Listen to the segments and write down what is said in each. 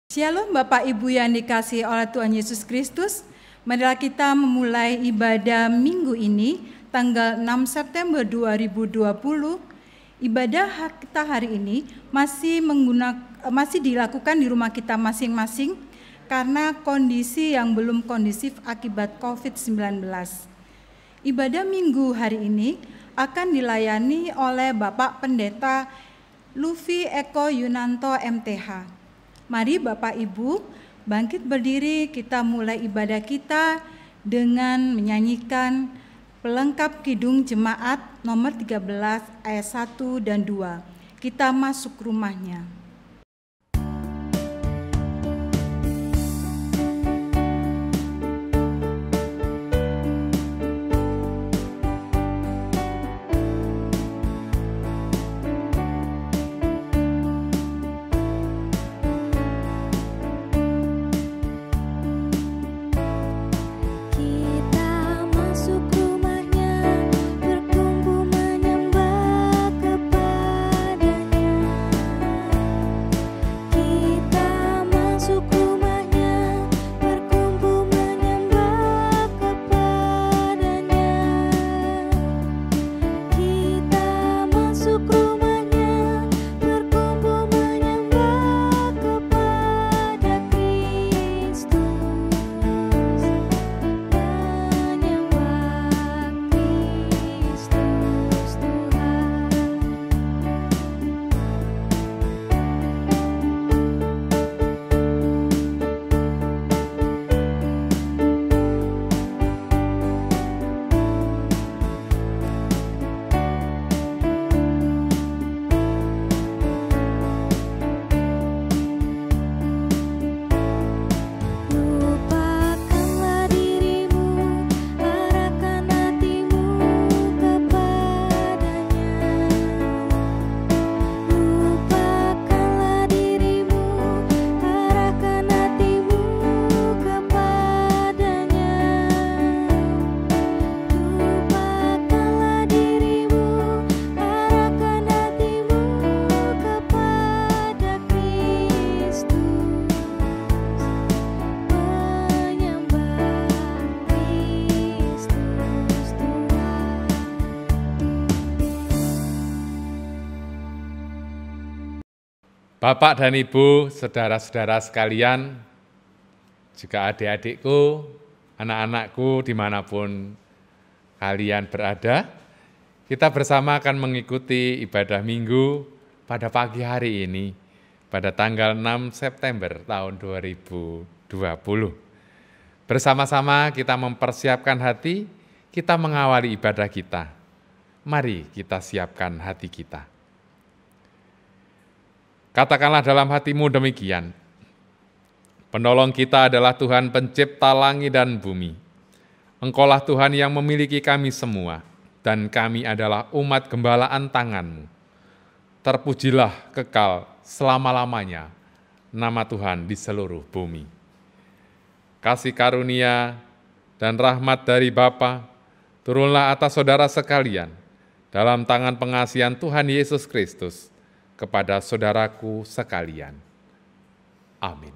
Shalom Bapak Ibu yang dikasihi oleh Tuhan Yesus Kristus. Marilah kita memulai ibadah minggu ini tanggal 6 September 2020. Ibadah kita hari ini masih dilakukan di rumah kita masing-masing karena kondisi yang belum kondusif akibat COVID-19. Ibadah minggu hari ini akan dilayani oleh Bapak Pendeta Lufi Eko Yunanto MTH. Mari Bapak Ibu bangkit berdiri, kita mulai ibadah kita dengan menyanyikan pelengkap Kidung Jemaat nomor 13 ayat 1 dan 2. Kita masuk rumahnya. Bapak dan Ibu, saudara-saudara sekalian, juga adik-adikku, anak-anakku dimanapun kalian berada, kita bersama akan mengikuti ibadah minggu pada pagi hari ini, pada tanggal 6 September tahun 2020. Bersama-sama kita mempersiapkan hati, kita mengawali ibadah kita. Mari kita siapkan hati kita. Katakanlah dalam hatimu demikian, penolong kita adalah Tuhan pencipta langit dan bumi. Engkaulah Tuhan yang memiliki kami semua, dan kami adalah umat gembalaan tangan-Mu. Terpujilah kekal selama-lamanya nama Tuhan di seluruh bumi. Kasih karunia dan rahmat dari Bapa turunlah atas saudara sekalian dalam tangan pengasihan Tuhan Yesus Kristus, kepada saudaraku sekalian. Amin.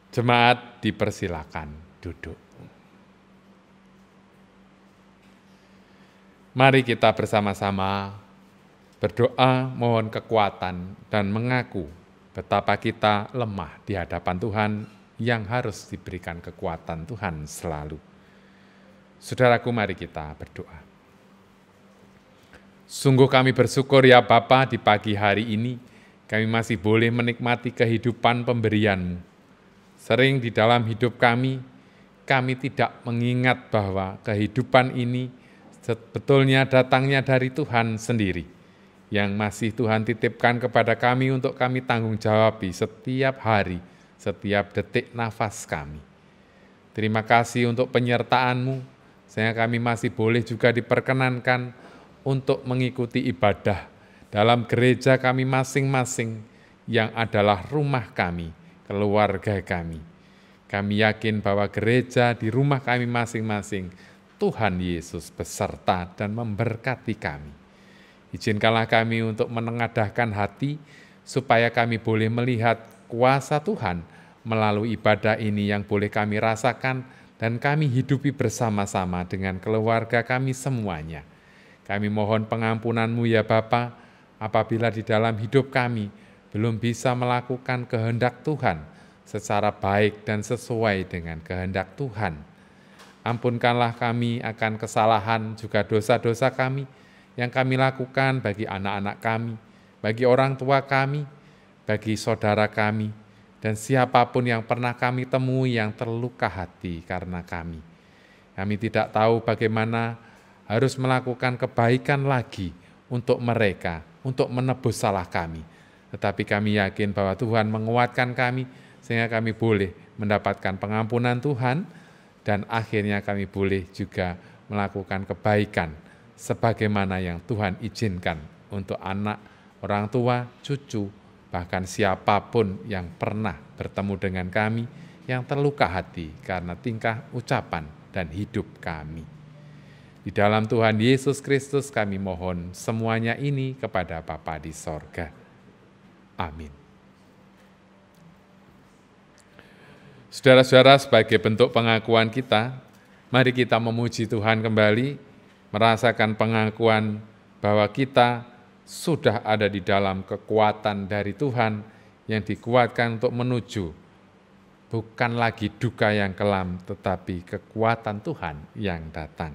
Jemaat dipersilakan duduk. Mari kita bersama-sama berdoa mohon kekuatan dan mengaku betapa kita lemah di hadapan Tuhan yang harus diberikan kekuatan Tuhan selalu. Saudaraku, mari kita berdoa. Sungguh kami bersyukur ya Bapa, di pagi hari ini kami masih boleh menikmati kehidupan pemberian-Mu. Sering di dalam hidup kami tidak mengingat bahwa kehidupan ini sebetulnya datangnya dari Tuhan sendiri, yang masih Tuhan titipkan kepada kami untuk kami tanggung jawabi setiap hari, setiap detik nafas kami. Terima kasih untuk penyertaan-Mu, sehingga kami masih boleh juga diperkenankan untuk mengikuti ibadah dalam gereja kami masing-masing yang adalah rumah kami, keluarga kami. Kami yakin bahwa gereja di rumah kami masing-masing, Tuhan Yesus beserta dan memberkati kami. Izinkanlah kami untuk menengadahkan hati, supaya kami boleh melihat kuasa Tuhan melalui ibadah ini yang boleh kami rasakan dan kami hidupi bersama-sama dengan keluarga kami semuanya. Kami mohon pengampunan-Mu ya Bapa, apabila di dalam hidup kami belum bisa melakukan kehendak Tuhan secara baik dan sesuai dengan kehendak Tuhan. Ampunkanlah kami akan kesalahan juga dosa-dosa kami yang kami lakukan bagi anak-anak kami, bagi orang tua kami, bagi saudara kami, dan siapapun yang pernah kami temui yang terluka hati karena kami. Kami tidak tahu bagaimana harus melakukan kebaikan lagi untuk mereka, untuk menebus salah kami. Tetapi kami yakin bahwa Tuhan menguatkan kami, sehingga kami boleh mendapatkan pengampunan Tuhan, dan akhirnya kami boleh juga melakukan kebaikan sebagaimana yang Tuhan izinkan untuk anak, orang tua, cucu, bahkan siapapun yang pernah bertemu dengan kami yang terluka hati karena tingkah, ucapan, dan hidup kami. Di dalam Tuhan Yesus Kristus kami mohon semuanya ini kepada Bapa di sorga. Amin. Saudara-saudara, sebagai bentuk pengakuan kita, mari kita memuji Tuhan kembali, merasakan pengakuan bahwa kita sudah ada di dalam kekuatan dari Tuhan yang dikuatkan untuk menuju bukan lagi duka yang kelam, tetapi kekuatan Tuhan yang datang.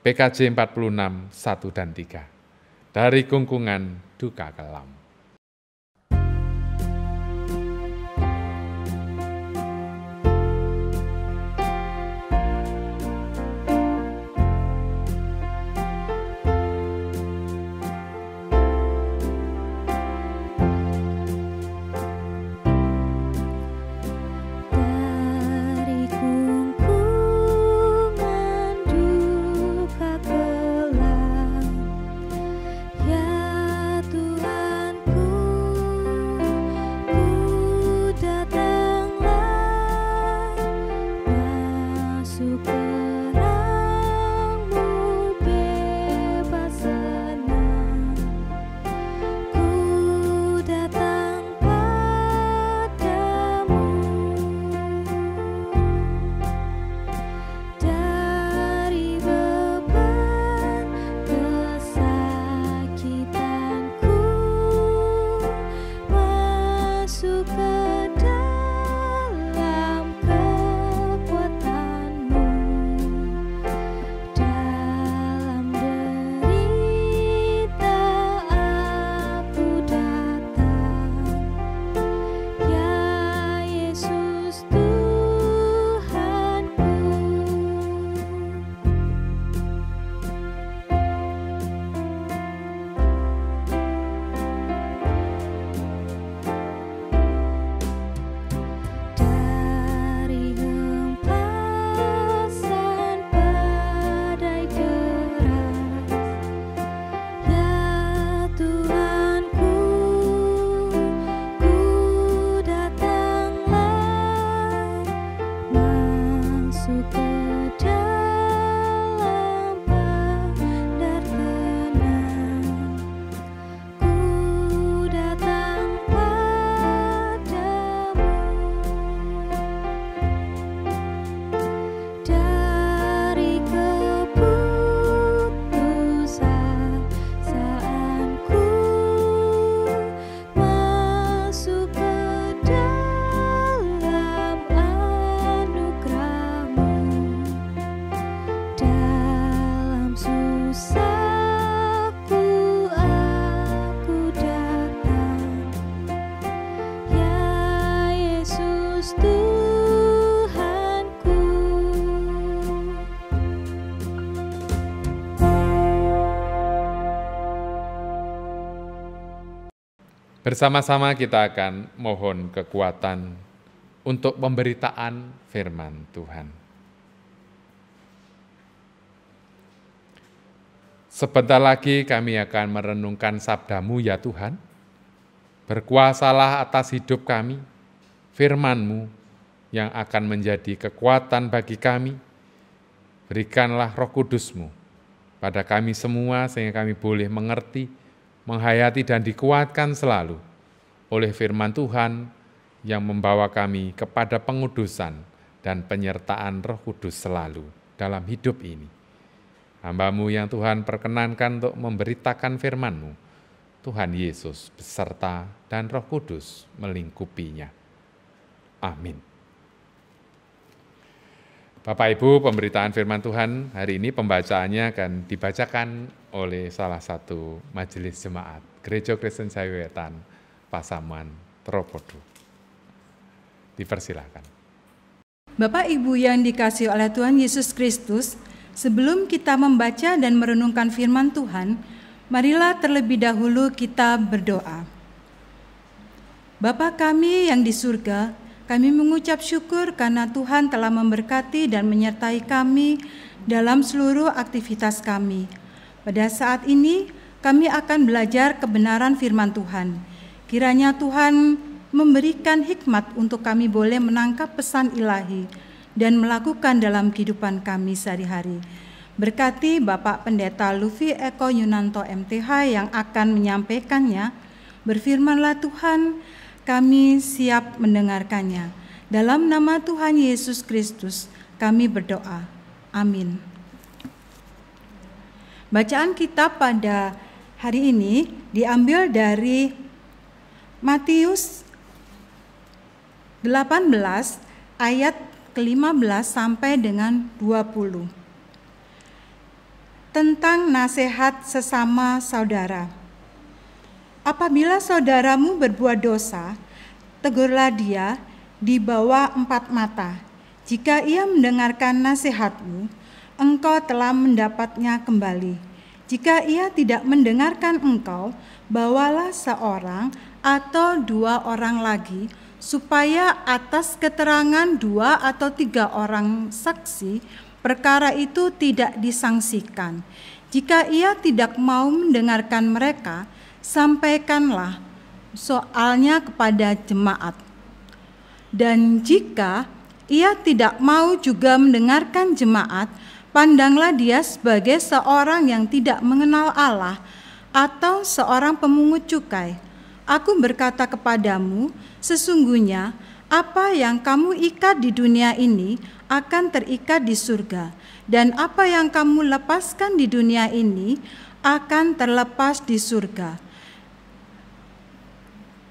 PKJ 46, 1 dan 3. Dari kungkungan duka kelam. Bersama-sama kita akan mohon kekuatan untuk pemberitaan firman Tuhan. Sebentar lagi kami akan merenungkan sabda-Mu ya Tuhan. Berkuasalah atas hidup kami, firman-Mu yang akan menjadi kekuatan bagi kami. Berikanlah Roh Kudus-Mu pada kami semua sehingga kami boleh mengerti, menghayati dan dikuatkan selalu oleh firman Tuhan yang membawa kami kepada pengudusan dan penyertaan Roh Kudus selalu dalam hidup ini. Hamba-Mu yang Tuhan perkenankan untuk memberitakan firman-Mu, Tuhan Yesus beserta dan Roh Kudus melingkupinya. Amin. Bapak Ibu, pemberitaan firman Tuhan hari ini pembacaannya akan dibacakan oleh salah satu majelis jemaat Gereja Kristen Jayawetan Pasaman, Tropodo. Dipersilakan. Bapak Ibu yang dikasihi oleh Tuhan Yesus Kristus, sebelum kita membaca dan merenungkan firman Tuhan, marilah terlebih dahulu kita berdoa. Bapa kami yang di surga, kami mengucap syukur karena Tuhan telah memberkati dan menyertai kami dalam seluruh aktivitas kami. Pada saat ini, kami akan belajar kebenaran firman Tuhan. Kiranya Tuhan memberikan hikmat untuk kami boleh menangkap pesan ilahi dan melakukan dalam kehidupan kami sehari-hari. Berkati Bapak Pendeta Lufi Eko Yunanto MTH yang akan menyampaikannya. Berfirmanlah Tuhan, kami siap mendengarkannya. Dalam nama Tuhan Yesus Kristus kami berdoa. Amin. Bacaan kita pada hari ini diambil dari Matius 18 ayat ke-15 sampai dengan 20. Tentang nasihat sesama saudara. Apabila saudaramu berbuat dosa, tegurlah dia di bawah 4 mata. Jika ia mendengarkan nasihatmu, engkau telah mendapatnya kembali. Jika ia tidak mendengarkan engkau, bawalah seorang atau 2 orang lagi, supaya atas keterangan 2 atau 3 orang saksi, perkara itu tidak disangsikan. Jika ia tidak mau mendengarkan mereka, sampaikanlah soalnya kepada jemaat. Dan jika ia tidak mau juga mendengarkan jemaat, pandanglah dia sebagai seorang yang tidak mengenal Allah atau seorang pemungut cukai. Aku berkata kepadamu, sesungguhnya apa yang kamu ikat di dunia ini akan terikat di surga, dan apa yang kamu lepaskan di dunia ini akan terlepas di surga.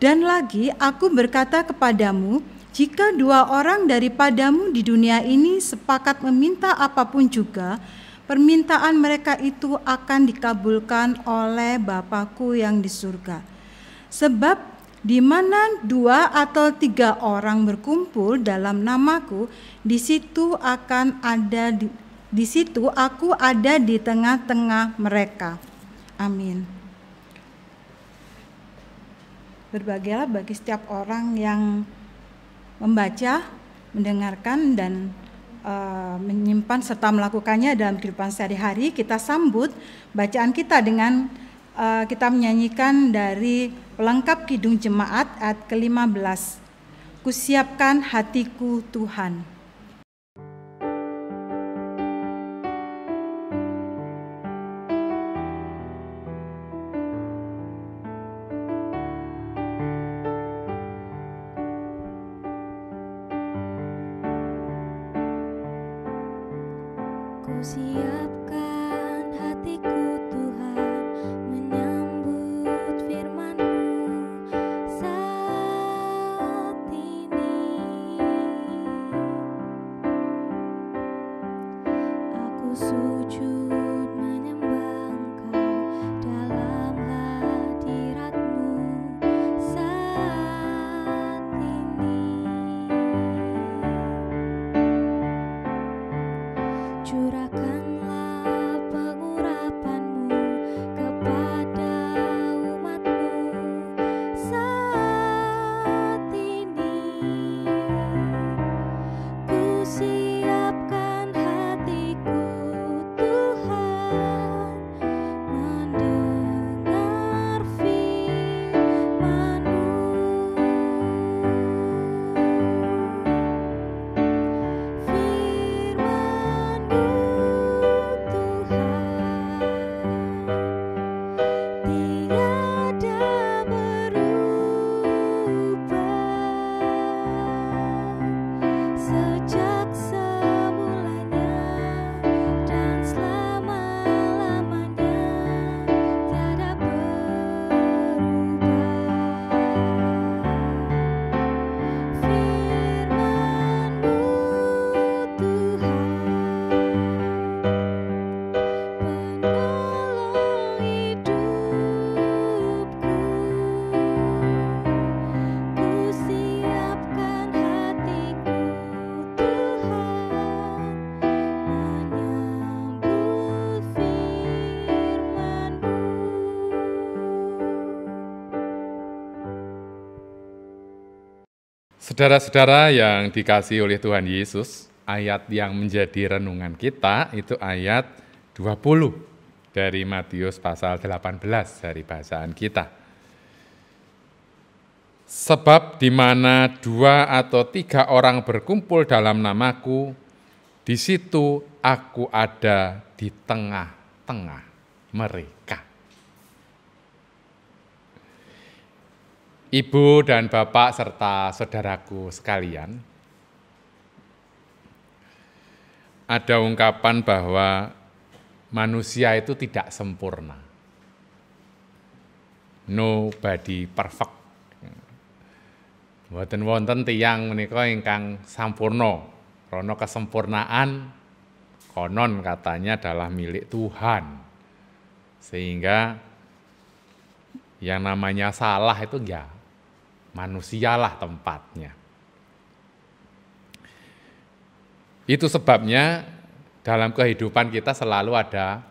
Dan lagi aku berkata kepadamu, jika 2 orang daripadamu di dunia ini sepakat meminta apapun juga, permintaan mereka itu akan dikabulkan oleh Bapa-Ku yang di surga. Sebab di mana 2 atau 3 orang berkumpul dalam namaku, di situ aku ada di tengah-tengah mereka. Amin. Berbahagialah bagi setiap orang yang membaca, mendengarkan, dan menyimpan serta melakukannya dalam kehidupan sehari-hari. Kita sambut bacaan kita dengan kita menyanyikan dari pelengkap Kidung Jemaat ayat ke-15. Kusiapkan hatiku Tuhan. Siapkan hatiku Tuhan, menyambut firman-Mu saat ini. Aku sujud menyembah Engkau dalam hadirat-Mu saat ini. Curahkanlah pengurapan-Mu kepada umat-Mu saat ini. Ku siapkan hatiku Tuhan, mendengar firman-Mu. Saudara-saudara yang dikasihi oleh Tuhan Yesus, ayat yang menjadi renungan kita itu ayat 20 dari Matius pasal 18 dari bacaan kita. Sebab di mana 2 atau 3 orang berkumpul dalam namaku, di situ aku ada di tengah-tengah mereka. Ibu dan Bapak serta saudaraku sekalian, ada ungkapan bahwa manusia itu tidak sempurna. Nobody perfect. Mboten wonten tiyang menika ingkang sampurna. Karena kesempurnaan konon katanya adalah milik Tuhan. Sehingga yang namanya salah itu ya manusialah tempatnya. Itu sebabnya dalam kehidupan kita selalu ada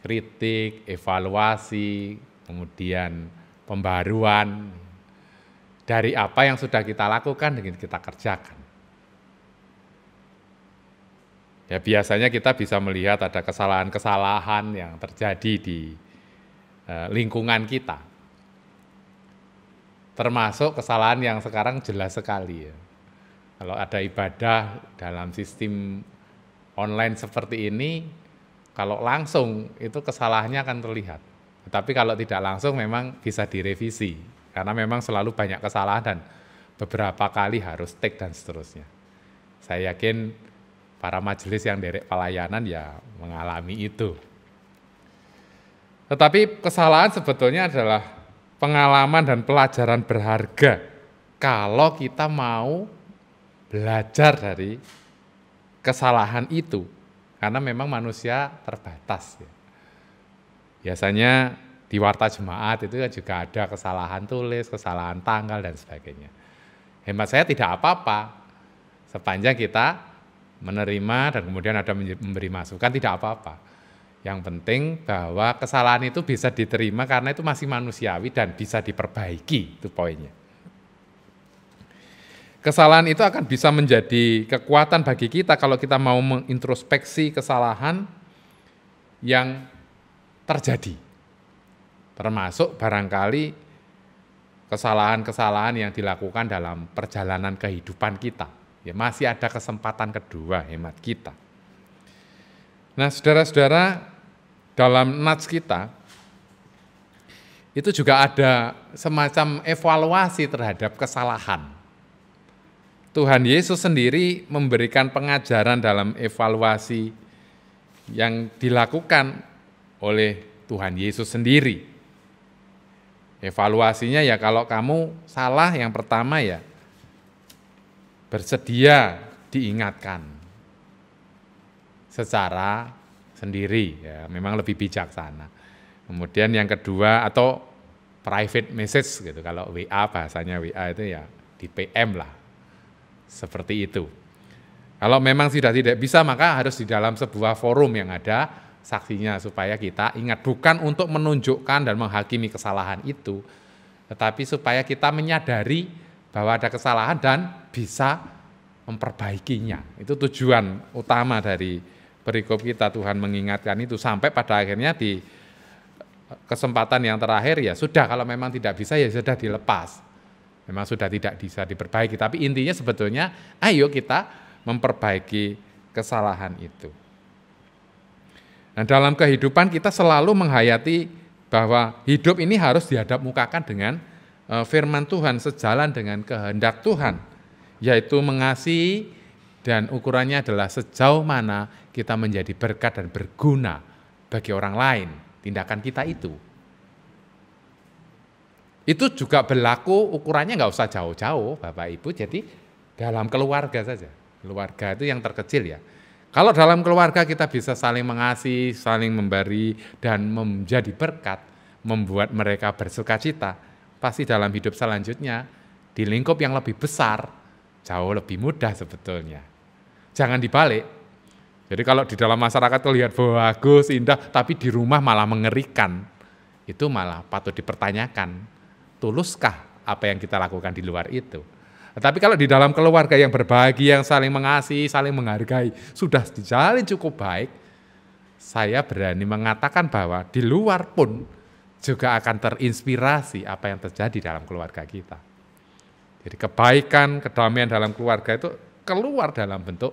kritik, evaluasi, kemudian pembaruan dari apa yang sudah kita lakukan dan kita kerjakan. Ya biasanya kita bisa melihat ada kesalahan-kesalahan yang terjadi di lingkungan kita. Termasuk kesalahan yang sekarang jelas sekali ya. Kalau ada ibadah dalam sistem online seperti ini, kalau langsung itu kesalahannya akan terlihat. Tetapi kalau tidak langsung memang bisa direvisi, karena memang selalu banyak kesalahan dan beberapa kali harus take dan seterusnya. Saya yakin para majelis yang derek pelayanan ya mengalami itu. Tetapi kesalahan sebetulnya adalah pengalaman dan pelajaran berharga kalau kita mau belajar dari kesalahan itu, karena memang manusia terbatas. Biasanya di warta jemaat itu juga ada kesalahan tulis, kesalahan tanggal dan sebagainya. Hemat saya tidak apa-apa, sepanjang kita menerima dan kemudian ada memberi masukan tidak apa-apa. Yang penting bahwa kesalahan itu bisa diterima karena itu masih manusiawi dan bisa diperbaiki, itu poinnya. Kesalahan itu akan bisa menjadi kekuatan bagi kita kalau kita mau mengintrospeksi kesalahan yang terjadi. Termasuk barangkali kesalahan-kesalahan yang dilakukan dalam perjalanan kehidupan kita. Ya, masih ada kesempatan kedua hemat kita. Nah, saudara-saudara, dalam nats kita itu juga ada semacam evaluasi terhadap kesalahan. Tuhan Yesus sendiri memberikan pengajaran dalam evaluasi yang dilakukan oleh Tuhan Yesus sendiri. Evaluasinya ya kalau kamu salah yang pertama ya bersedia diingatkan secara sendiri, ya memang lebih bijaksana. Kemudian yang kedua atau private message gitu, kalau WA bahasanya WA itu ya di PM lah, seperti itu. Kalau memang sudah tidak bisa maka harus di dalam sebuah forum yang ada saksinya supaya kita ingat, bukan untuk menunjukkan dan menghakimi kesalahan itu, tetapi supaya kita menyadari bahwa ada kesalahan dan bisa memperbaikinya. Itu tujuan utama dari perikop kita, Tuhan mengingatkan itu sampai pada akhirnya di kesempatan yang terakhir ya sudah, kalau memang tidak bisa ya sudah dilepas. Memang sudah tidak bisa diperbaiki, tapi intinya sebetulnya ayo kita memperbaiki kesalahan itu. Nah, dalam kehidupan kita selalu menghayati bahwa hidup ini harus dihadap-mukakan dengan firman Tuhan sejalan dengan kehendak Tuhan, yaitu mengasihi dan ukurannya adalah sejauh mana kita menjadi berkat dan berguna bagi orang lain, tindakan kita itu. Itu juga berlaku ukurannya nggak usah jauh-jauh Bapak Ibu, jadi dalam keluarga saja. Keluarga itu yang terkecil ya. Kalau dalam keluarga kita bisa saling mengasihi, saling memberi, dan menjadi berkat, membuat mereka bersukacita, pasti dalam hidup selanjutnya, di lingkup yang lebih besar, jauh lebih mudah sebetulnya. Jangan dibalik. Jadi kalau di dalam masyarakat terlihat bagus, indah, tapi di rumah malah mengerikan, itu malah patut dipertanyakan. Tuluskah apa yang kita lakukan di luar itu? Tetapi kalau di dalam keluarga yang berbahagia, yang saling mengasihi, saling menghargai, sudah dijalin cukup baik, saya berani mengatakan bahwa di luar pun juga akan terinspirasi apa yang terjadi dalam keluarga kita. Jadi kebaikan, kedamaian dalam keluarga itu keluar dalam bentuk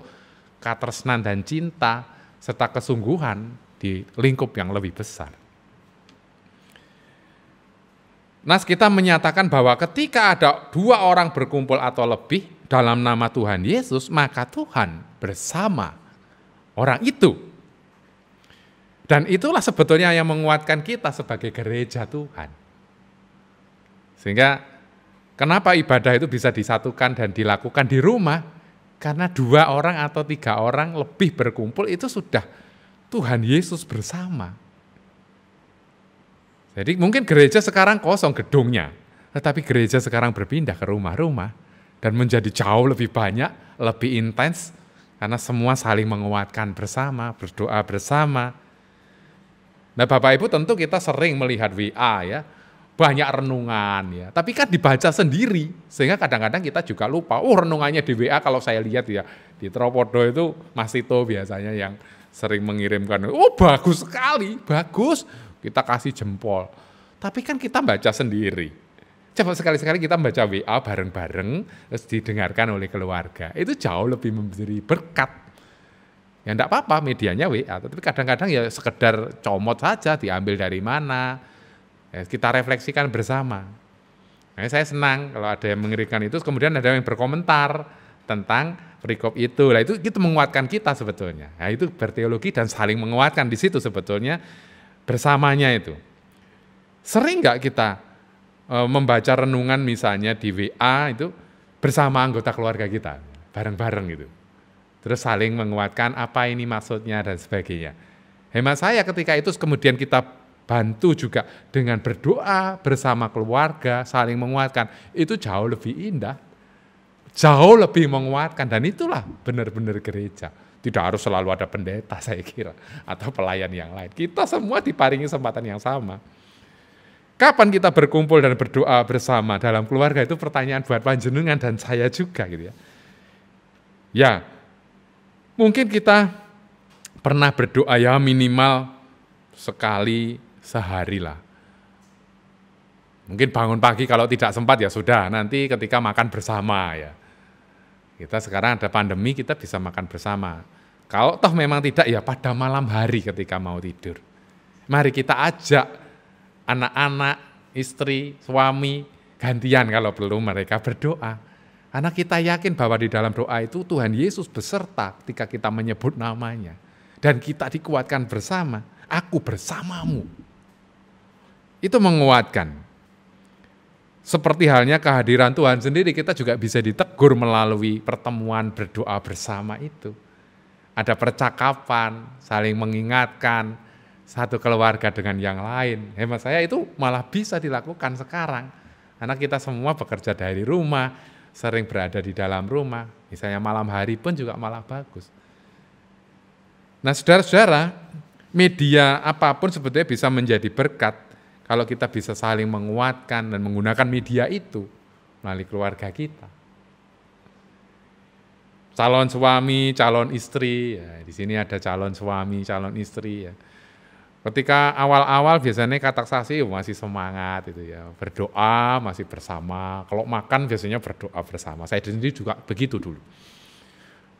katresnan dan cinta, serta kesungguhan di lingkup yang lebih besar. Nas kita menyatakan bahwa ketika ada 2 orang berkumpul atau lebih dalam nama Tuhan Yesus, maka Tuhan bersama orang itu. Dan itulah sebetulnya yang menguatkan kita sebagai gereja Tuhan. Sehingga kenapa ibadah itu bisa disatukan dan dilakukan di rumah? Karena 2 orang atau 3 orang lebih berkumpul itu sudah Tuhan Yesus bersama. Jadi mungkin gereja sekarang kosong gedungnya, tetapi gereja sekarang berpindah ke rumah-rumah dan menjadi jauh lebih banyak, lebih intens, karena semua saling menguatkan bersama, berdoa bersama. Nah Bapak Ibu tentu kita sering melihat WA ya, banyak renungan ya, tapi kan dibaca sendiri, sehingga kadang-kadang kita juga lupa, renungannya di WA kalau saya lihat ya, di Tropodo itu Mas Tito biasanya yang sering mengirimkan, bagus sekali, bagus, kita kasih jempol. Tapi kan kita baca sendiri. Coba sekali-sekali kita baca WA bareng-bareng, terus didengarkan oleh keluarga. Itu jauh lebih memberi berkat. Ya enggak apa-apa medianya WA, tapi kadang-kadang ya sekedar comot saja, diambil dari mana. Ya, kita refleksikan bersama. Nah, saya senang kalau ada yang mengirimkan itu, kemudian ada yang berkomentar tentang perikop itu. Nah, itu menguatkan kita sebetulnya. Nah, itu berteologi dan saling menguatkan di situ sebetulnya. Bersamanya itu. Sering nggak kita membaca renungan misalnya di WA itu bersama anggota keluarga kita, bareng-bareng gitu. Terus saling menguatkan apa ini maksudnya dan sebagainya. Hemat saya ketika itu kemudian kita bantu juga dengan berdoa bersama keluarga, saling menguatkan, itu jauh lebih indah, jauh lebih menguatkan, dan itulah benar-benar gereja. Tidak harus selalu ada pendeta saya kira, atau pelayan yang lain. Kita semua diparingi kesempatan yang sama. Kapan kita berkumpul dan berdoa bersama dalam keluarga, itu pertanyaan buat panjenengan dan saya juga gitu ya. Ya, mungkin kita pernah berdoa ya minimal sekali sehari lah. Mungkin bangun pagi kalau tidak sempat ya sudah, nanti ketika makan bersama ya. Kita sekarang ada pandemi, kita bisa makan bersama. Kalau toh memang tidak, ya pada malam hari ketika mau tidur. Mari kita ajak anak-anak, istri, suami, gantian kalau perlu mereka berdoa. Karena kita yakin bahwa di dalam doa itu Tuhan Yesus beserta ketika kita menyebut namanya. Dan kita dikuatkan bersama, aku bersamamu. Itu menguatkan. Seperti halnya kehadiran Tuhan sendiri, kita juga bisa ditegur melalui pertemuan berdoa bersama itu. Ada percakapan, saling mengingatkan, satu keluarga dengan yang lain. Hemat saya itu malah bisa dilakukan sekarang. Karena kita semua bekerja dari rumah, sering berada di dalam rumah. Misalnya malam hari pun juga malah bagus. Nah saudara-saudara, media apapun sebetulnya bisa menjadi berkat, kalau kita bisa saling menguatkan dan menggunakan media itu melalui keluarga kita. Calon suami, calon istri, ya, di sini ada calon suami, calon istri. Ya. Ketika awal-awal biasanya kata saksi masih semangat itu ya, berdoa masih bersama. Kalau makan biasanya berdoa bersama. Saya sendiri juga begitu dulu.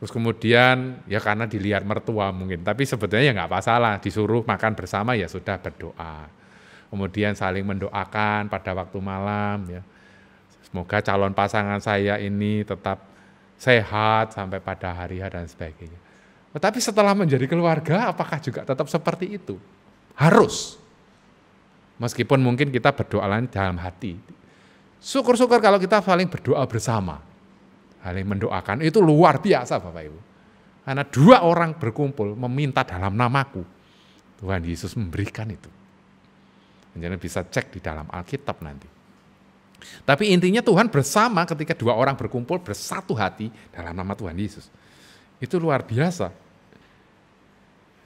Terus kemudian ya karena dilihat mertua mungkin, tapi sebetulnya ya nggak masalah, disuruh makan bersama ya sudah berdoa. Kemudian saling mendoakan pada waktu malam ya. Semoga calon pasangan saya ini tetap sehat sampai pada hari H dan sebagainya. Tetapi setelah menjadi keluarga apakah juga tetap seperti itu? Harus. Meskipun mungkin kita berdoa dalam hati. Syukur-syukur kalau kita saling berdoa bersama. Saling mendoakan itu luar biasa Bapak Ibu. Karena 2 orang berkumpul meminta dalam namaku. Tuhan Yesus memberikan itu. Jangan bisa cek di dalam Alkitab nanti. Tapi intinya Tuhan bersama ketika 2 orang berkumpul bersatu hati dalam nama Tuhan Yesus. Itu luar biasa.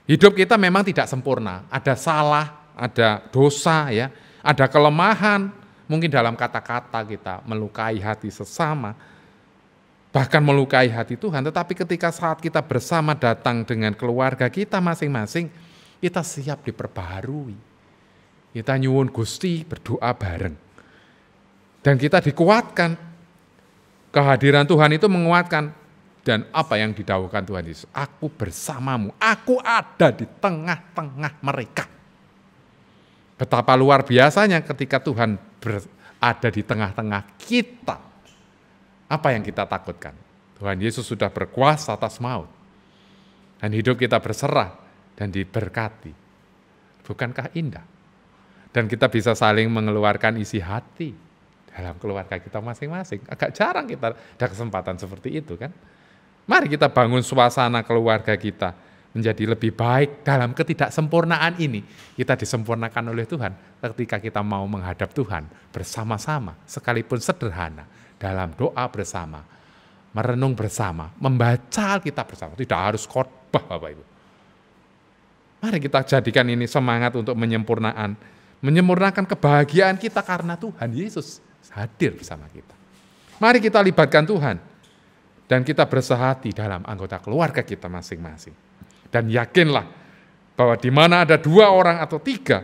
Hidup kita memang tidak sempurna. Ada salah, ada dosa, ya, ada kelemahan. Mungkin dalam kata-kata kita melukai hati sesama. bahkan melukai hati Tuhan. Tetapi ketika saat kita bersama datang dengan keluarga kita masing-masing, kita siap diperbaharui. Kita nyuwun Gusti, berdoa bareng. Dan kita dikuatkan. Kehadiran Tuhan itu menguatkan. Dan apa yang didawuhkan Tuhan Yesus, aku bersamamu, aku ada di tengah-tengah mereka. Betapa luar biasanya ketika Tuhan ada di tengah-tengah kita. Apa yang kita takutkan? Tuhan Yesus sudah berkuasa atas maut. Dan hidup kita berserah dan diberkati. Bukankah indah? Dan kita bisa saling mengeluarkan isi hati dalam keluarga kita masing-masing. Agak jarang kita ada kesempatan seperti itu kan. Mari kita bangun suasana keluarga kita menjadi lebih baik dalam ketidaksempurnaan ini. Kita disempurnakan oleh Tuhan ketika kita mau menghadap Tuhan bersama-sama, sekalipun sederhana, dalam doa bersama, merenung bersama, membaca Alkitab bersama. Tidak harus khotbah Bapak Ibu. Mari kita jadikan ini semangat untuk menyempurnakan kebahagiaan kita karena Tuhan Yesus hadir bersama kita. Mari kita libatkan Tuhan. Dan kita bersehati dalam anggota keluarga kita masing-masing. Dan yakinlah bahwa di mana ada 2 orang atau 3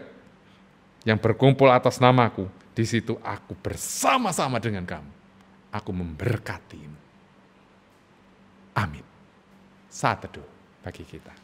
yang berkumpul atas namaku, di situ aku bersama-sama dengan kamu. Aku memberkatimu. Amin. Saat teduh bagi kita.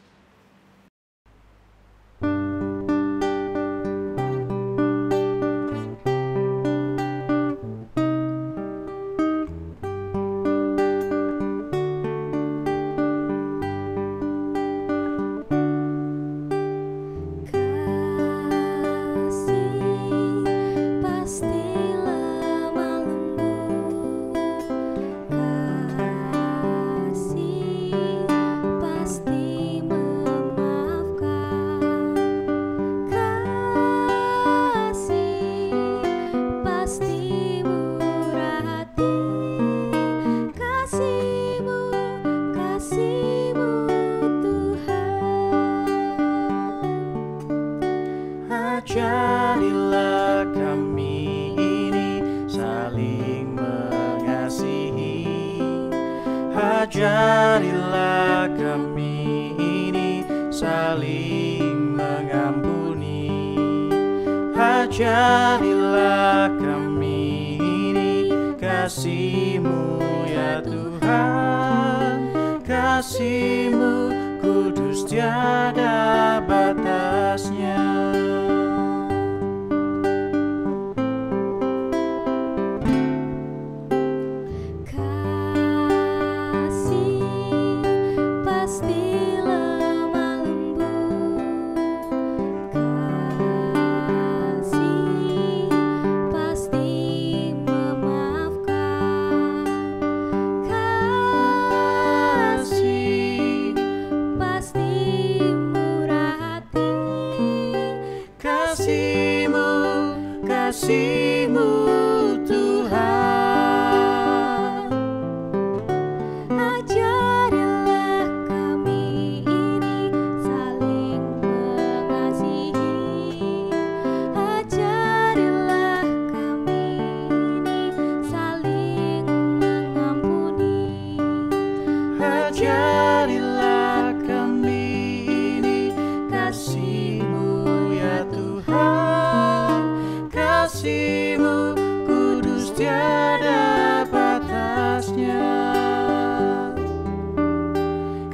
Jadilah kami ini saling mengasihi. Ajarilah kami ini saling mengampuni. Ajarilah kami ini kasih-Mu ya Tuhan. Kasih-Mu kudus tiada batasnya. Kasih-Mu Tuhan. Ajarilah kami ini saling mengasihi. Ajarilah kami ini saling mengampuni. Ajarilah kami ini kasih-Mu ya Tuhan. Kasih-Mu kudus tiada batasnya.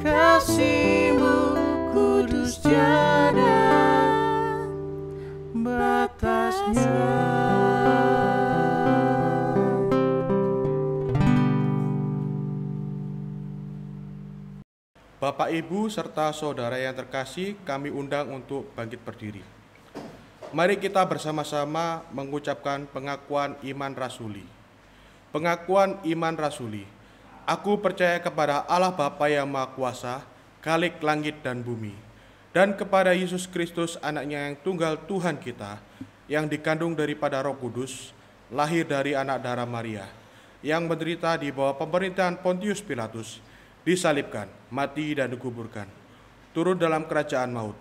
Kasih-Mu kudus tiada batasnya. Bapak, Ibu, serta saudara yang terkasih, kami undang untuk bangkit berdiri. Mari kita bersama-sama mengucapkan pengakuan iman rasuli. Pengakuan iman rasuli. Aku percaya kepada Allah Bapa yang Maha Kuasa, Khalik langit dan bumi, dan kepada Yesus Kristus, anaknya yang tunggal Tuhan kita, yang dikandung daripada Roh Kudus, lahir dari anak darah Maria, yang menderita di bawah pemerintahan Pontius Pilatus, disalibkan, mati dan dikuburkan, turun dalam kerajaan maut.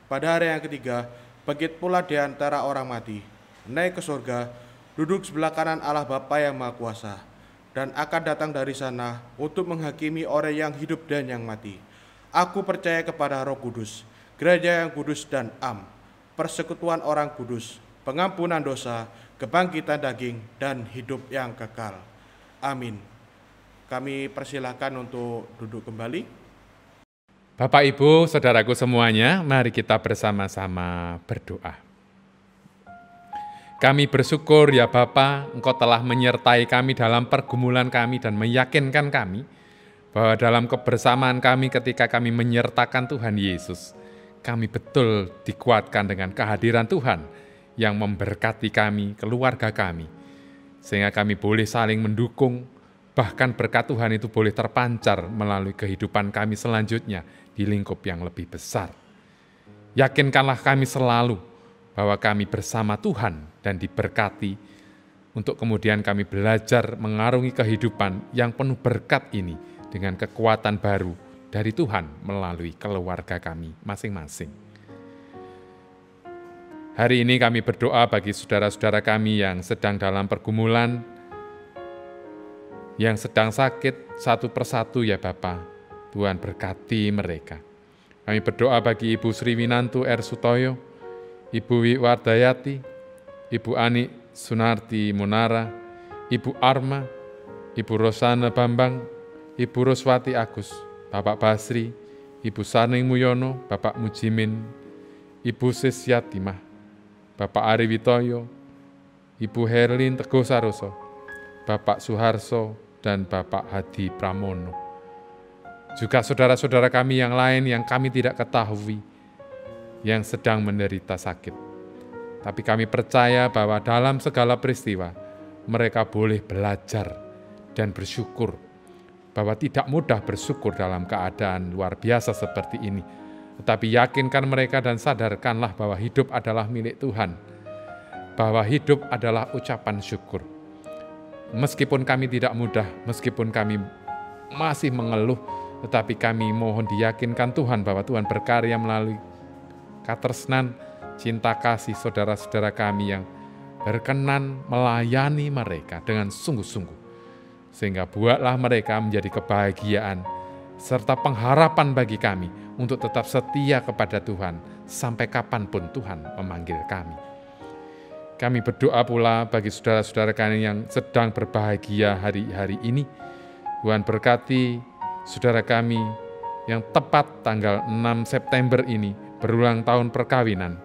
Pada hari yang ketiga, bangkit pula di antara orang mati, naik ke surga, duduk sebelah kanan Allah Bapa yang Maha Kuasa, dan akan datang dari sana untuk menghakimi orang yang hidup dan yang mati. Aku percaya kepada Roh Kudus, gereja yang kudus dan am, persekutuan orang kudus, pengampunan dosa, kebangkitan daging, dan hidup yang kekal. Amin. Kami persilahkan untuk duduk kembali. Bapak, Ibu, saudaraku semuanya, mari kita bersama-sama berdoa. Kami bersyukur ya Bapa, Engkau telah menyertai kami dalam pergumulan kami dan meyakinkan kami bahwa dalam kebersamaan kami ketika kami menyertakan Tuhan Yesus, kami betul dikuatkan dengan kehadiran Tuhan yang memberkati kami, keluarga kami, sehingga kami boleh saling mendukung. Bahkan berkat Tuhan itu boleh terpancar melalui kehidupan kami selanjutnya di lingkup yang lebih besar. Yakinkanlah kami selalu bahwa kami bersama Tuhan dan diberkati untuk kemudian kami belajar mengarungi kehidupan yang penuh berkat ini dengan kekuatan baru dari Tuhan melalui keluarga kami masing-masing. Hari ini kami berdoa bagi saudara-saudara kami yang sedang dalam pergumulan, yang sedang sakit satu persatu ya Bapa, Tuhan berkati mereka. Kami berdoa bagi Ibu Sri Winantu R. Sutoyo, Ibu Wiwardayati, Ibu Ani Sunarti Munara, Ibu Arma, Ibu Rosana Bambang, Ibu Roswati Agus, Bapak Basri, Ibu Sarning Muyono, Bapak Mujimin, Ibu Sisyatimah, Bapak Ari Witoyo, Ibu Herlin Teguh Saroso, Bapak Suharso, dan Bapak Hadi Pramono. Juga saudara-saudara kami yang lain yang kami tidak ketahui, yang sedang menderita sakit. Tapi kami percaya bahwa dalam segala peristiwa, mereka boleh belajar dan bersyukur, bahwa tidak mudah bersyukur dalam keadaan luar biasa seperti ini. Tetapi yakinkan mereka dan sadarkanlah bahwa hidup adalah milik Tuhan, bahwa hidup adalah ucapan syukur. Meskipun kami tidak mudah, meskipun kami masih mengeluh, tetapi kami mohon diyakinkan Tuhan bahwa Tuhan berkarya melalui katresnan, cinta kasih saudara-saudara kami yang berkenan melayani mereka dengan sungguh-sungguh. Sehingga buatlah mereka menjadi kebahagiaan serta pengharapan bagi kami untuk tetap setia kepada Tuhan sampai kapanpun Tuhan memanggil kami. Kami berdoa pula bagi saudara-saudara kami yang sedang berbahagia hari-hari ini. Tuhan berkati saudara kami yang tepat tanggal 6 September ini berulang tahun perkawinan.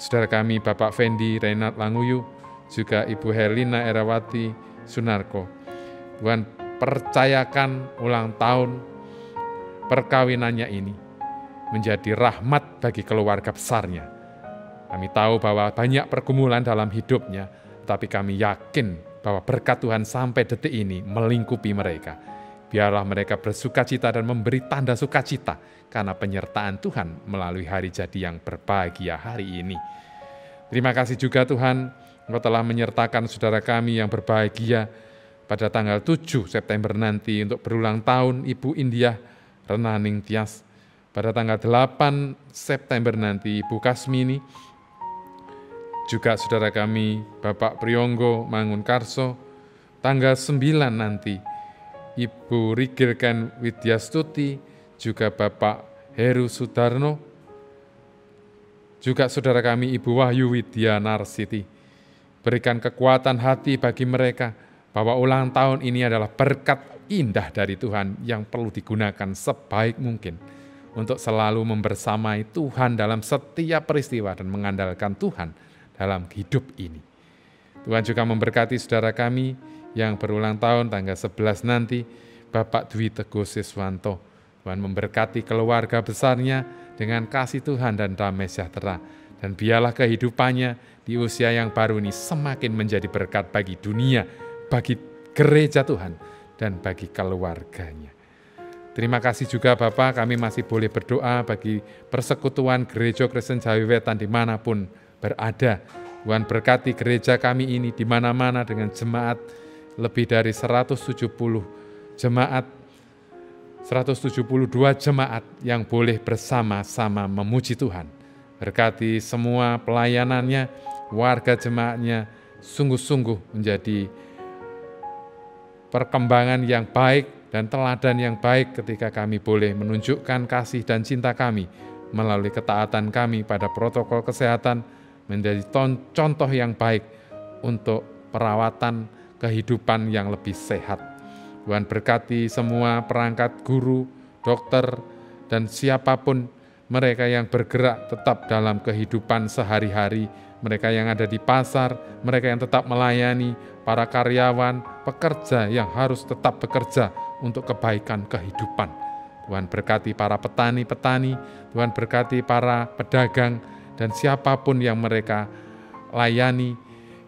Saudara kami Bapak Fendi Renat Languyu, juga Ibu Herlina Erawati Sunarko. Tuhan percayakan ulang tahun perkawinannya ini menjadi rahmat bagi keluarga besarnya. Kami tahu bahwa banyak pergumulan dalam hidupnya, tapi kami yakin bahwa berkat Tuhan sampai detik ini melingkupi mereka. Biarlah mereka bersukacita dan memberi tanda sukacita karena penyertaan Tuhan melalui hari jadi yang berbahagia hari ini. Terima kasih juga Tuhan, Engkau telah menyertakan saudara kami yang berbahagia pada tanggal 7 September nanti untuk berulang tahun Ibu Indiah Renaning Tias. Pada tanggal 8 September nanti Ibu Kasmini, juga saudara kami Bapak Priyonggo Mangun Karso. Tanggal 9 nanti Ibu Rigilken Widyastuti, juga Bapak Heru Sudarno, juga saudara kami Ibu Wahyu Widya Narsiti. Berikan kekuatan hati bagi mereka bahwa ulang tahun ini adalah berkat indah dari Tuhan yang perlu digunakan sebaik mungkin untuk selalu membersamai Tuhan dalam setiap peristiwa dan mengandalkan Tuhan dalam hidup ini. Tuhan juga memberkati saudara kami yang berulang tahun tanggal 11 nanti, Bapak Dwi Teguh Siswanto. Tuhan memberkati keluarga besarnya dengan kasih Tuhan dan damai sejahtera. Dan biarlah kehidupannya di usia yang baru ini semakin menjadi berkat bagi dunia, bagi gereja Tuhan, dan bagi keluarganya. Terima kasih juga Bapak, kami masih boleh berdoa bagi persekutuan Gereja Kristen Jawi Wetan dimanapun berada. Tuhan berkati gereja kami ini di mana-mana dengan jemaat lebih dari 172 jemaat yang boleh bersama-sama memuji Tuhan. Berkati semua pelayanannya, warga jemaatnya sungguh-sungguh menjadi perkembangan yang baik dan teladan yang baik ketika kami boleh menunjukkan kasih dan cinta kami melalui ketaatan kami pada protokol kesehatan menjadi contoh yang baik untuk perawatan kehidupan yang lebih sehat. Tuhan berkati semua perangkat guru, dokter, dan siapapun mereka yang bergerak tetap dalam kehidupan sehari-hari, mereka yang ada di pasar, mereka yang tetap melayani, para karyawan, pekerja yang harus tetap bekerja untuk kebaikan kehidupan. Tuhan berkati para petani-petani, Tuhan berkati para pedagang, dan siapapun yang mereka layani,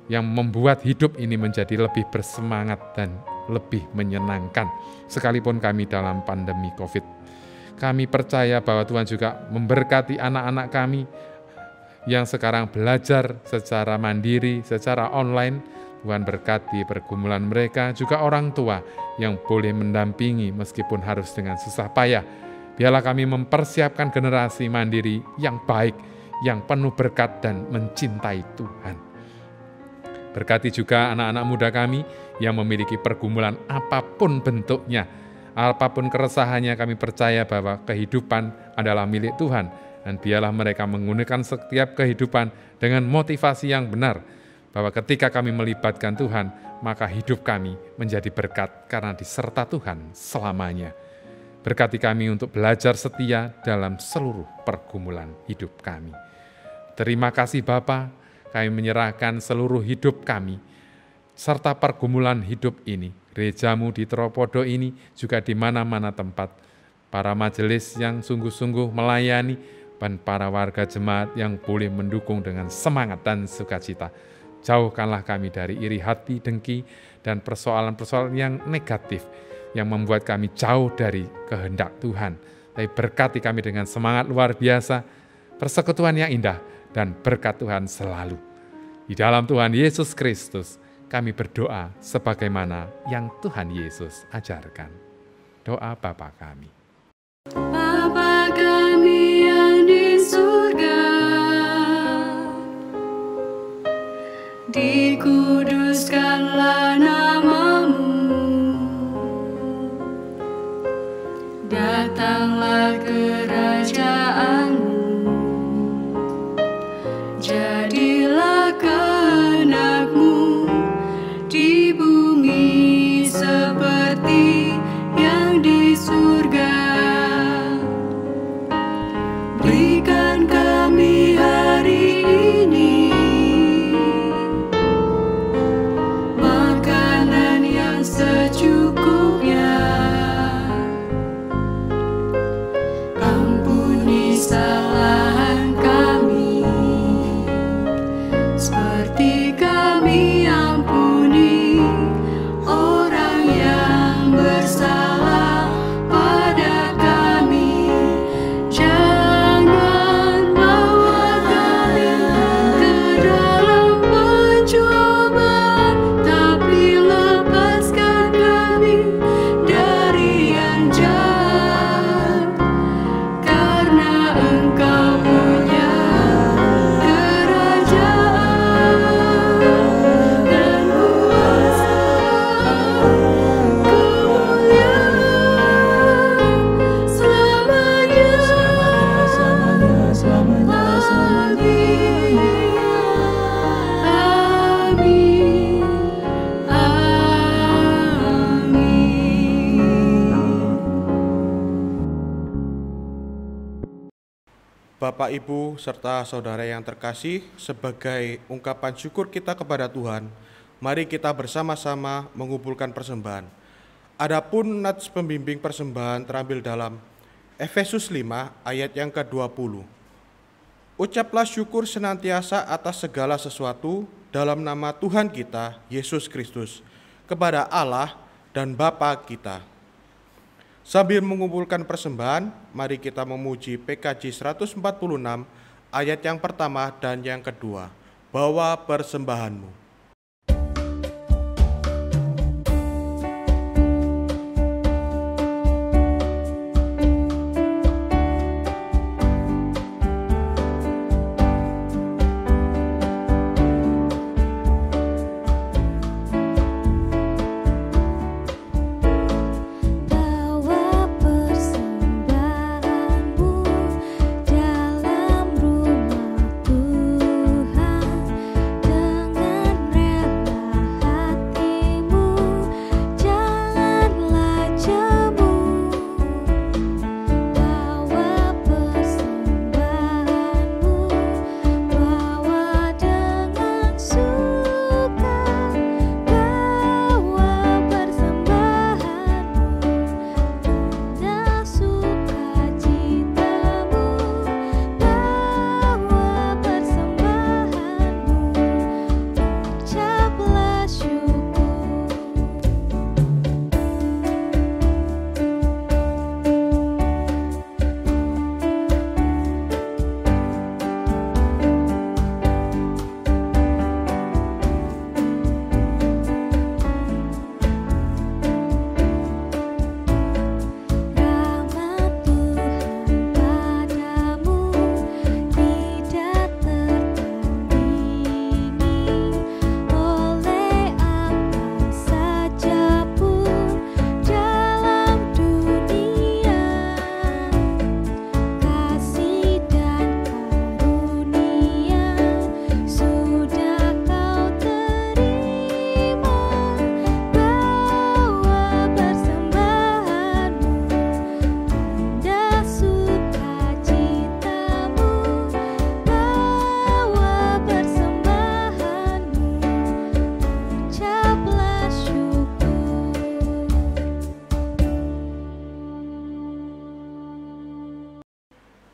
yang membuat hidup ini menjadi lebih bersemangat dan lebih menyenangkan, sekalipun kami dalam pandemi COVID. Kami percaya bahwa Tuhan juga memberkati anak-anak kami yang sekarang belajar secara mandiri, secara online. Tuhan berkati pergumulan mereka, juga orang tua yang boleh mendampingi meskipun harus dengan susah payah. Biarlah kami mempersiapkan generasi mandiri yang baik, yang penuh berkat dan mencintai Tuhan. Berkati juga anak-anak muda kami yang memiliki pergumulan apapun bentuknya, apapun keresahannya. Kami percaya bahwa kehidupan adalah milik Tuhan, dan biarlah mereka menggunakan setiap kehidupan dengan motivasi yang benar, bahwa ketika kami melibatkan Tuhan, maka hidup kami menjadi berkat karena diserta Tuhan selamanya. Berkati kami untuk belajar setia dalam seluruh pergumulan hidup kami. Terima kasih Bapa, kami menyerahkan seluruh hidup kami, serta pergumulan hidup ini, gerejamu di Tropodo ini, juga di mana-mana tempat, para majelis yang sungguh-sungguh melayani, dan para warga jemaat yang boleh mendukung dengan semangat dan sukacita. Jauhkanlah kami dari iri hati, dengki, dan persoalan-persoalan yang negatif, yang membuat kami jauh dari kehendak Tuhan. Tapi berkati kami dengan semangat luar biasa, persekutuan yang indah, dan berkat Tuhan selalu. Di dalam Tuhan Yesus Kristus, kami berdoa sebagaimana yang Tuhan Yesus ajarkan. Doa Bapa kami. Bapa kami yang di surga, dikuduskanlah nama-Mu, datanglah kerajaan-Mu, jadilah kehendak-Mu di bumi seperti yang di surga. Berikan kami hari ini makanan yang secukupnya. Ampuni kesalahan kami, seperti kami ampuni orang yang bersalah pada kami. Jangan bawa kami ke dalam pencobaan, tapi lepaskan kami dari yang jahat. Karena Engkau punya kerajaan dan kuasa, kemuliaan selamanya. Amin. Bapak, Ibu, serta saudara yang terkasih, sebagai ungkapan syukur kita kepada Tuhan, mari kita bersama-sama mengumpulkan persembahan. Adapun nats pembimbing persembahan terambil dalam Efesus 5 ayat yang ke-20. Ucaplah syukur senantiasa atas segala sesuatu dalam nama Tuhan kita, Yesus Kristus, kepada Allah dan Bapa kita. Sambil mengumpulkan persembahan, mari kita memuji PKJ 146 ayat yang pertama dan yang kedua. Bawa persembahanmu.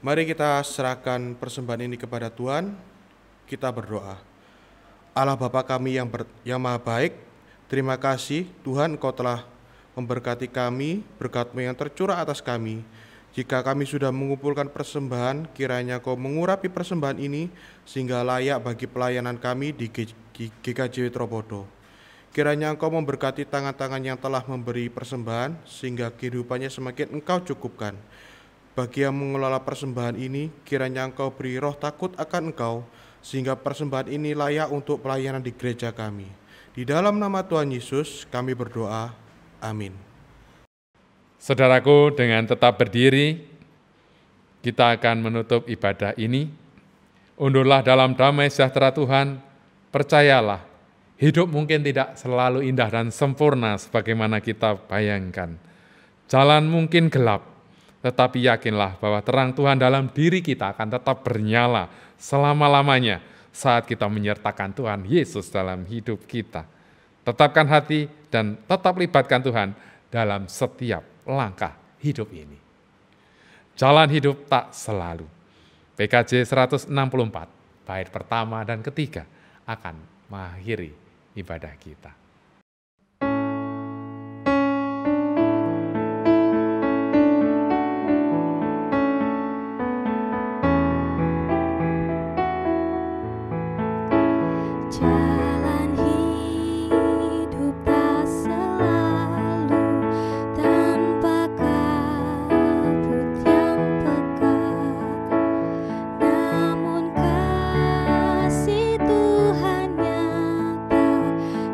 Mari kita serahkan persembahan ini kepada Tuhan. Kita berdoa. Allah Bapa kami yang Maha Baik, terima kasih Tuhan Engkau telah memberkati kami, berkat-Mu yang tercurah atas kami. Jika kami sudah mengumpulkan persembahan, kiranya Kau mengurapi persembahan ini sehingga layak bagi pelayanan kami di GKJ Tropodo. Kiranya Engkau memberkati tangan-tangan yang telah memberi persembahan sehingga kehidupannya semakin Engkau cukupkan. Bagi yang mengelola persembahan ini, kiranya Engkau beri roh takut akan Engkau, sehingga persembahan ini layak untuk pelayanan di gereja kami. Di dalam nama Tuhan Yesus kami berdoa. Amin. Saudaraku, dengan tetap berdiri, kita akan menutup ibadah ini. Undurlah dalam damai sejahtera Tuhan, percayalah, hidup mungkin tidak selalu indah dan sempurna sebagaimana kita bayangkan. Jalan mungkin gelap, tetapi yakinlah bahwa terang Tuhan dalam diri kita akan tetap bernyala selama-lamanya saat kita menyertakan Tuhan Yesus dalam hidup kita. Tetapkan hati dan tetap libatkan Tuhan dalam setiap langkah hidup ini. Jalan hidup tak selalu. PKJ 164, bait pertama dan ketiga akan mengakhiri ibadah kita. Jalan hidup tak selalu tanpa kabut yang pekat, namun kasih Tuhan nyata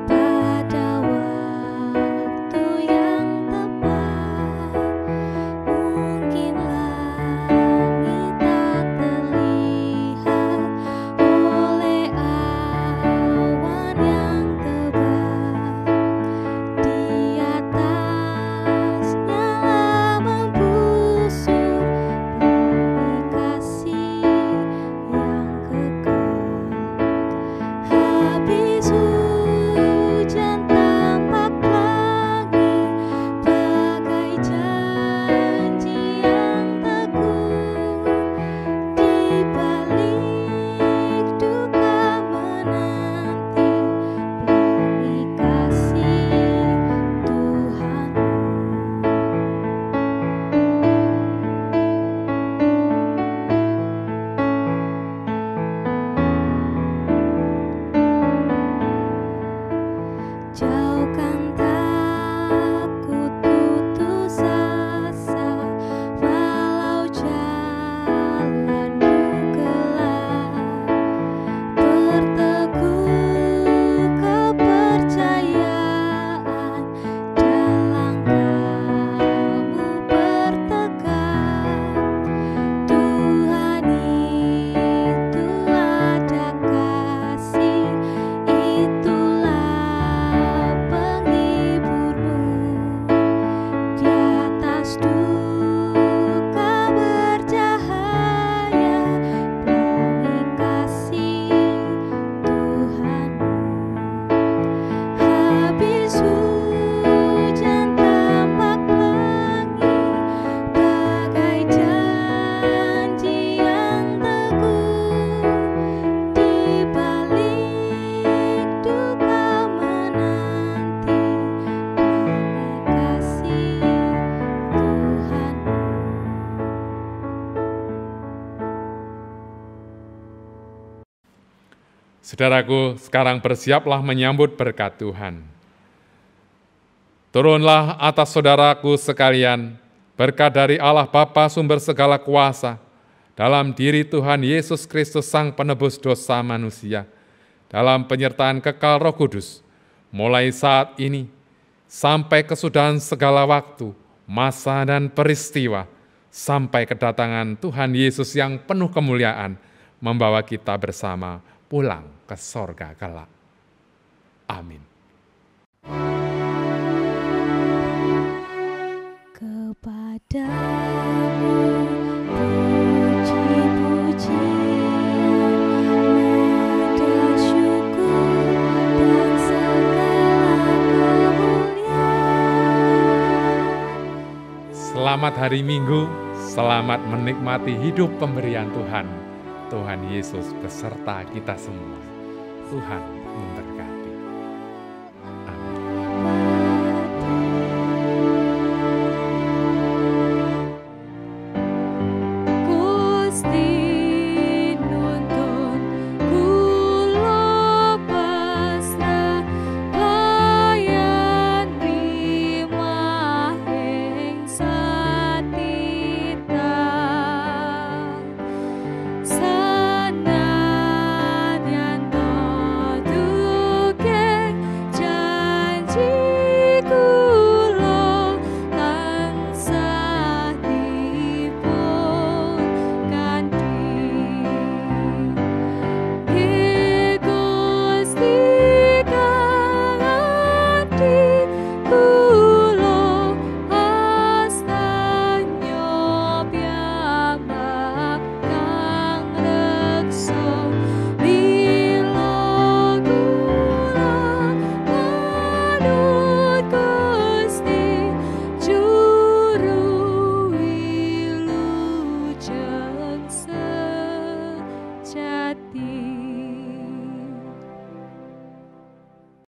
pada waktu yang tepat. Mungkin langit tak terlihat oleh awan yang tebal, di atasnya lah membusur pelangi kasih yang kekal. Habis hujan tampak langit bagai janji yang teguh, di balik duka menanti pelangi kasih Tuhanmu. Jauhkan takut putus asa, walau jalanmu gelap. Berteguh kepercayaan dan langkahmu bertegak. Tuhan itu ada kasih, itulah penghiburmu. Di atas duka bercahaya pelangi kasih Tuhanmu. Habis hujan tampak langit bagai janji yang teguh, di balik duka menanti pelangi kasih Tuhanmu. Saudaraku, sekarang bersiaplah menyambut berkat Tuhan. Turunlah atas saudaraku sekalian, berkat dari Allah Bapa sumber segala kuasa, dalam diri Tuhan Yesus Kristus Sang Penebus dosa manusia, dalam penyertaan kekal Roh Kudus, mulai saat ini, sampai kesudahan segala waktu, masa dan peristiwa, sampai kedatangan Tuhan Yesus yang penuh kemuliaan, membawa kita bersama pulang ke sorga kelak. Amin. Kepadamu puji-pujian, nada syukur dan segala kemuliaan. Selamat hari Minggu, Selamat menikmati hidup pemberian Tuhan. Tuhan Yesus beserta kita semua. Tuhan